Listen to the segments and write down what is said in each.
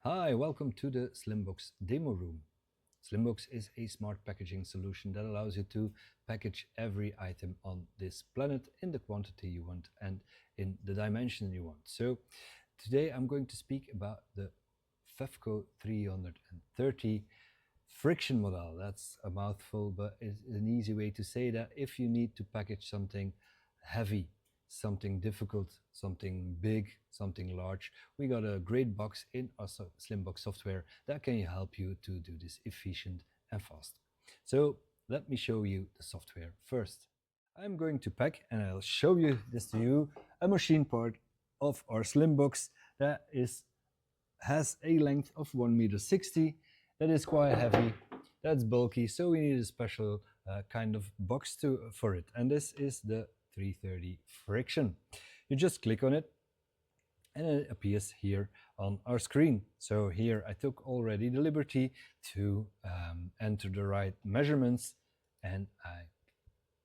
Hi, welcome to the Slimbox demo room. Slimbox is a smart packaging solution that allows you to package every item on this planet in the quantity you want and in the dimension you want. So today I'm going to speak about the FEFCO 330 friction model. That's a mouthful, but it's an easy way to say that if you need to package something heavy, something difficult, something big, something large, we got a great box in our Slimbox software that can help you to do this efficient and fast. So let me show you the software first. I'm going to pack, and I'll show this to you, a machine part of our Slimbox that has a length of 1.60 meters. That is quite heavy, that's bulky, so we need a special kind of box for it. And this is the 330 friction. You just click on it and it appears here on our screen. So here I took already the liberty to enter the right measurements and I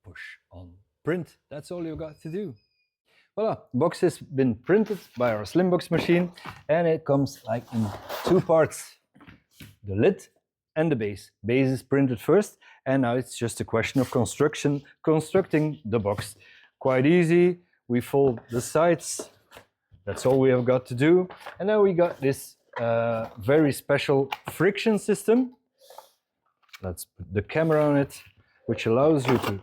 push on print. That's all you got to do. Voila, box has been printed by our Slimbox machine and it comes like in two parts. The lid and the base. Base is printed first, and now it's just a question of constructing the box. Quite easy. We fold the sides. That's all we have got to do. And now we got this very special friction system. Let's put the camera on it, which allows you to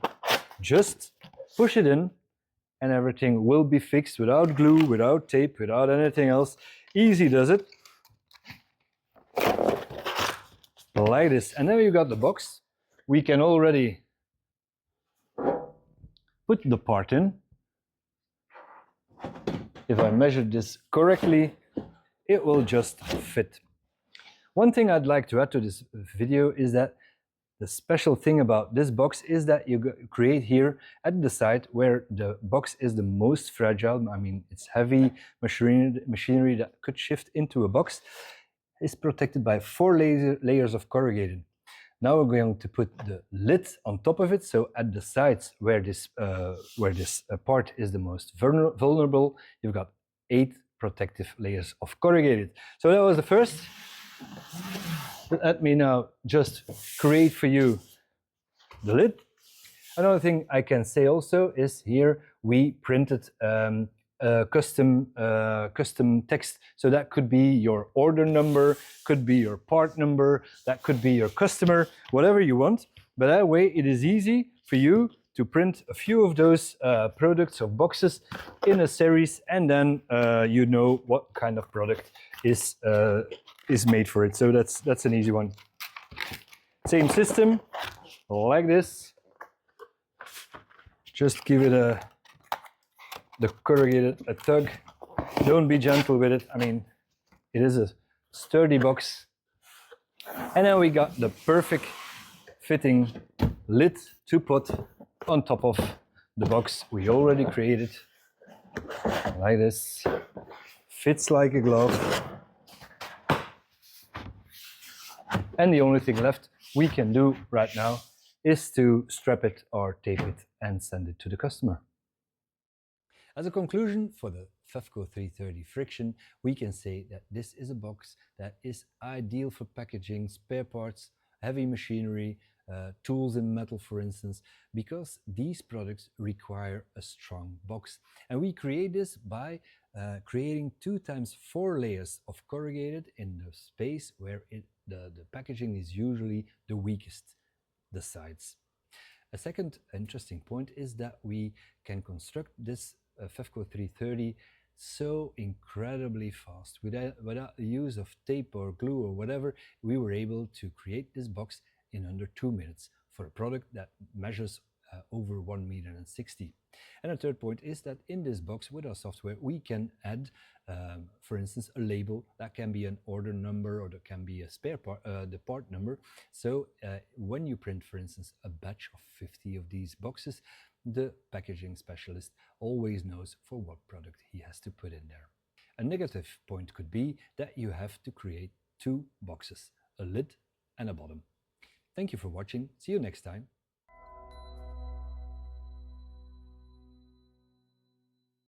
just push it in, and everything will be fixed without glue, without tape, without anything else. Easy does it. Like this, and then you got the box. We can already put the part in. If I measure this correctly, it will just fit. One thing I'd like to add to this video is that the special thing about this box is that you create here at the side where the box is the most fragile. I mean, it's heavy machinery that could shift into a box. Is protected by 4 layers of corrugated. Now we're going to put the lid on top of it, so at the sides where this part is the most vulnerable, you've got 8 protective layers of corrugated. So that was the first. Let me now just create for you the lid. Another thing I can say also is here we printed custom text. So that could be your order number, could be your part number, that could be your customer, whatever you want. But that way it is easy for you to print a few of those products or boxes in a series, and then you know what kind of product is made for it. So that's an easy one. Same system, like this. Just give it the corrugated a tug. Don't be gentle with it. I mean, it is a sturdy box. And then we got the perfect fitting lid to put on top of the box we already created. Like this. Fits like a glove. And the only thing left we can do right now is to strap it or tape it and send it to the customer. As a conclusion for the FEFCO 330 friction, we can say that this is a box that is ideal for packaging spare parts, heavy machinery, tools in metal, for instance, because these products require a strong box. And we create this by creating 2 times 4 layers of corrugated in the space where the packaging is usually the weakest, the sides. A second interesting point is that we can construct this FEFCO 330 so incredibly fast. Without the use of tape or glue or whatever, we were able to create this box in under 2 minutes for a product that measures over 1.60 meters. And a third point is that in this box with our software we can add, for instance, a label that can be an order number or that can be a spare part, the part number. So when you print, for instance, a batch of 50 of these boxes, the packaging specialist always knows for what product he has to put in there. A negative point could be that you have to create 2 boxes, a lid and a bottom. Thank you for watching. See you next time.